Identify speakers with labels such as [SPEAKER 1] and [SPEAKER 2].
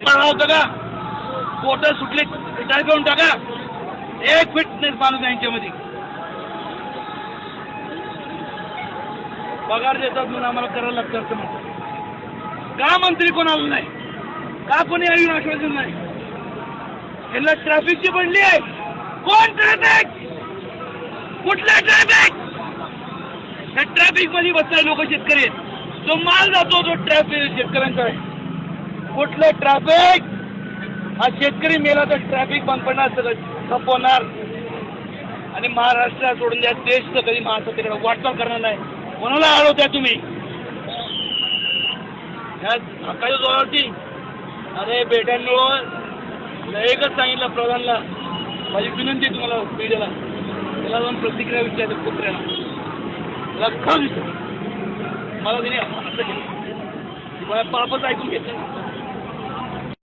[SPEAKER 1] होतं का पोट सुटले रिटायर करून टाका. एक फिटनेस माणूस यांच्यामध्ये पगार देतात म्हणून आम्हाला करायला लागतं असं म्हणतात. का मंत्री कोण आलं नाही, का कोणी येऊन आश्वासन नाही. यांना ट्रॅफिकची बनली आहे. कोण ट्रॅफिक, कुठला ट्रॅफिक? त्या ट्रॅफिक मध्ये बसणारे लोक शेतकरी आहेत. जो माल जातो तो ट्रॅफिक शेतकऱ्यांचा आहे. कुठलं ट्रॅफिक? हा शेतकरी मेला तर ट्रॅफिक बंद पडणार, सगळं संपवणार आणि महाराष्ट्र सोडून द्या, देश तर कधी महाराष्ट्राकडे वाटचाल करणार नाही. कोणाला अडवत्या तुम्ही या हक्काच्या जोरावरती? अरे बेट्यांनो, एकच सांगितलं प्रधानला, माझी विनंती आहे तुम्हाला मीडियाला, त्याला जाऊन प्रतिक्रिया विचारायचं कुत्र्याला, त्याला खा विचार. मला तिने असं केलं, मला पापच ऐकून घेतलं.